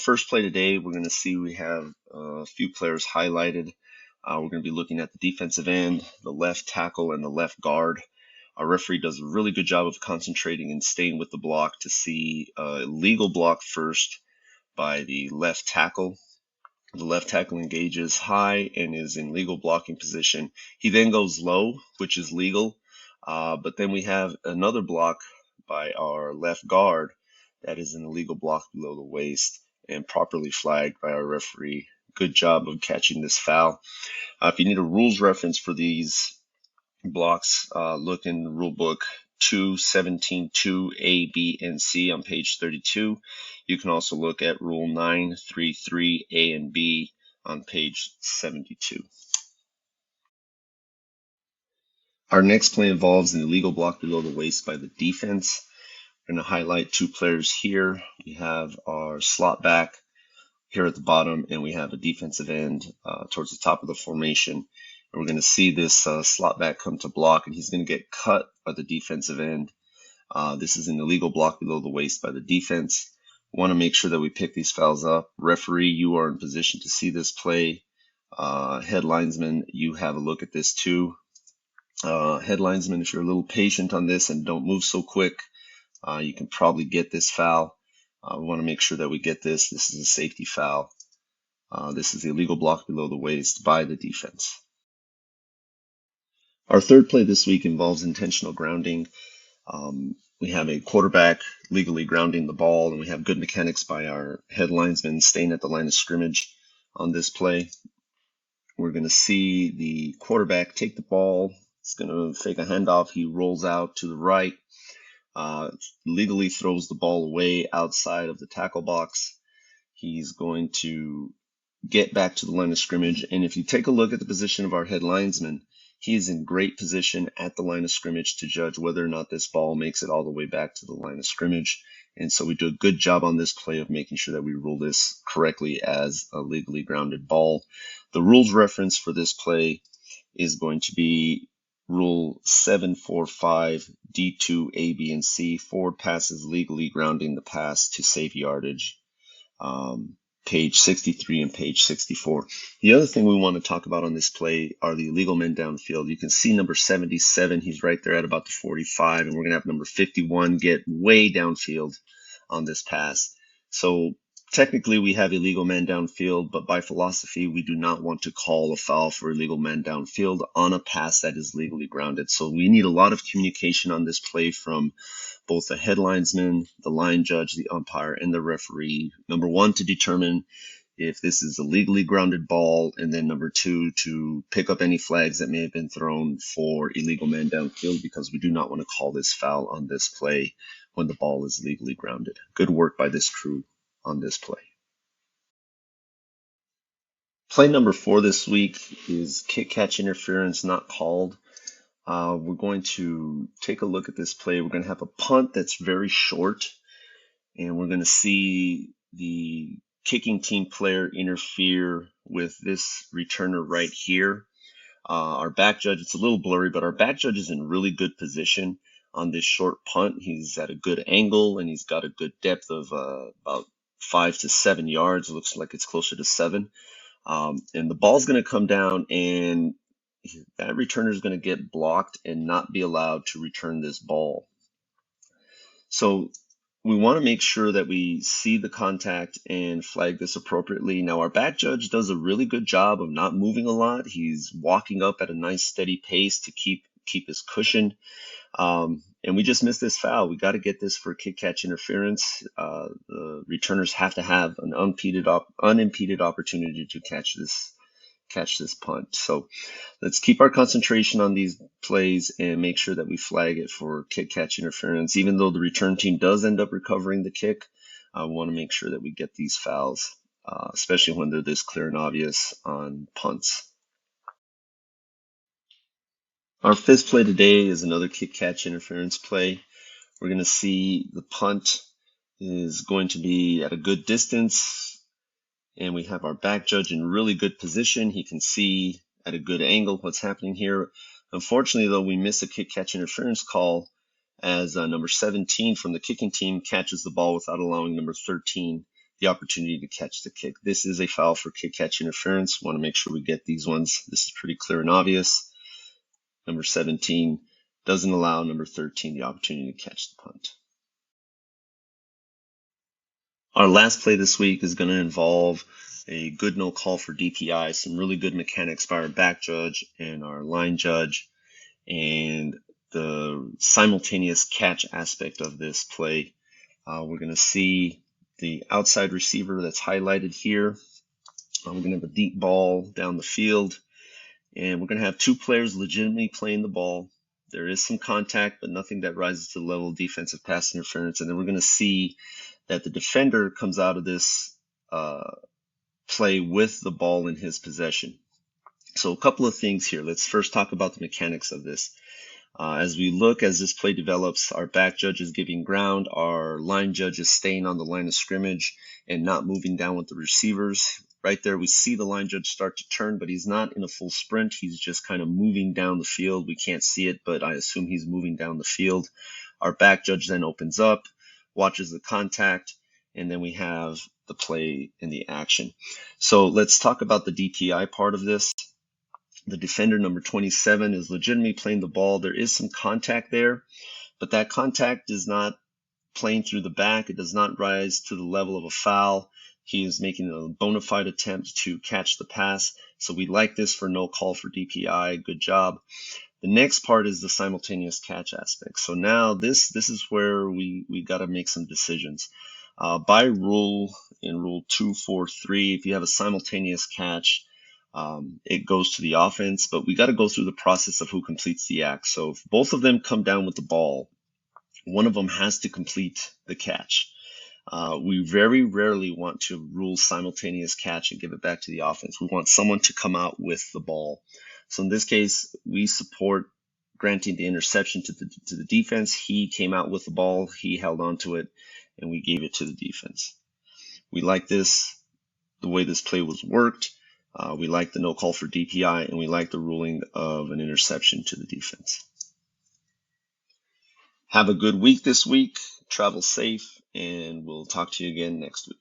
first play today, we're going to see we have a few players highlighted. We're going to be looking at the defensive end, the left tackle, and the left guard. Our referee does a really good job of concentrating and staying with the block to see a legal block first by the left tackle. The left tackle engages high and is in legal blocking position. He then goes low, which is legal, but then we have another block by our left guard that is an illegal block below the waist and properly flagged by our referee. Good job of catching this foul. If you need a rules reference for these blocks, look in the rule book 2.17.2 A, B, and C on page 32. You can also look at rule 9.3.3 A and B on page 72. Our next play involves an illegal block below the waist by the defense. We're going to highlight two players here. We have our slot back here at the bottom, and we have a defensive end towards the top of the formation. And we're going to see this slot back come to block, and he's going to get cut by the defensive end. This is an illegal block below the waist by the defense. Want to make sure that we pick these fouls up. Referee, you are in position to see this play. Head linesman, you have a look at this too. Head linesman, if you're a little patient on this and don't move so quick, you can probably get this foul. We want to make sure that we get this. This is a safety foul. This is the illegal block below the waist by the defense. Our third play this week involves intentional grounding. We have a quarterback legally grounding the ball, and we have good mechanics by our head linesman staying at the line of scrimmage on this play. We're going to see the quarterback take the ball. He's going to fake a handoff. He rolls out to the right, legally throws the ball away outside of the tackle box. He's going to get back to the line of scrimmage, and if you take a look at the position of our head linesman, he is in great position at the line of scrimmage to judge whether or not this ball makes it all the way back to the line of scrimmage. And so we do a good job on this play of making sure that we rule this correctly as a legally grounded ball. The rules reference for this play is going to be Rule 7.4.5 D2 A, B, and C. Forward passes legally grounding the pass to save yardage. Page 63 and page 64. The other thing we want to talk about on this play are the illegal men downfield. You can see number 77, he's right there at about the 45, and we're going to have number 51 get way downfield on this pass. So technically we have illegal men downfield, but by philosophy, we do not want to call a foul for illegal men downfield on a pass that is legally grounded. So we need a lot of communication on this play from both the head linesman, the line judge, the umpire, and the referee. Number one, to determine if this is a legally grounded ball, and then number two, to pick up any flags that may have been thrown for illegal man downfield, because we do not want to call this foul on this play when the ball is legally grounded. Good work by this crew on this play. Play number 4 this week is kick catch interference not called. We're going to take a look at this play. We're going to have a punt that's very short, and we're going to see the kicking team player interfere with this returner right here. Our back judge, it's a little blurry, but our back judge is in really good position on this short punt. He's at a good angle, and he's got a good depth of about 5 to 7 yards. It looks like it's closer to 7. And the ball's going to come down, and that returner is going to get blocked and not be allowed to return this ball. So we want to make sure that we see the contact and flag this appropriately. Now, our back judge does a really good job of not moving a lot. He's walking up at a nice steady pace to keep his cushion. And we just missed this foul. We got to get this for kick catch interference. The returners have to have an unimpeded opportunity to catch this punt. So let's keep our concentration on these plays and make sure that we flag it for kick catch interference. Even though the return team does end up recovering the kick, we want to make sure that we get these fouls, especially when they're this clear and obvious on punts. Our 5th play today is another kick catch interference play. We're going to see the punt is going to be at a good distance, and we have our back judge in really good position. He can see at a good angle what's happening here. Unfortunately, though, we miss a kick catch interference call as number 17 from the kicking team catches the ball without allowing number 13, the opportunity to catch the kick. This is a foul for kick catch interference. We want to make sure we get these ones. This is pretty clear and obvious. Number 17 doesn't allow number 13 the opportunity to catch the punt. Our last play this week is going to involve a good no call for DPI, some really good mechanics by our back judge and our line judge, and the simultaneous catch aspect of this play. We're going to see the outside receiver that's highlighted here. We're going to have a deep ball down the field, and we're going to have two players legitimately playing the ball. There is some contact, but nothing that rises to the level of defensive pass interference. And then we're going to see that the defender comes out of this play with the ball in his possession. So a couple of things here. Let's first talk about the mechanics of this. As this play develops, our back judge is giving ground, our line judge is staying on the line of scrimmage and not moving down with the receivers. Right there, we see the line judge start to turn, but he's not in a full sprint. He's just kind of moving down the field. We can't see it, but I assume he's moving down the field. Our back judge then opens up, watches the contact, and then we have the play and the action. So let's talk about the DPI part of this. The defender, number 27, is legitimately playing the ball. There is some contact there, but that contact is not playing through the back. It does not rise to the level of a foul. He is making a bona fide attempt to catch the pass. So we like this for no call for DPI. Good job. The next part is the simultaneous catch aspect. So now this is where we got to make some decisions. By rule, in Rule 243, if you have a simultaneous catch, it goes to the offense, but we got to go through the process of who completes the act. So if both of them come down with the ball, one of them has to complete the catch. We very rarely want to rule simultaneous catch and give it back to the offense. We want someone to come out with the ball. So in this case, we support granting the interception to the defense. He came out with the ball, he held on to it, and we gave it to the defense. We like this, the way this play was worked. We like the no call for DPI, and we like the ruling of an interception to the defense. Have a good week this week. Travel safe, and we'll talk to you again next week.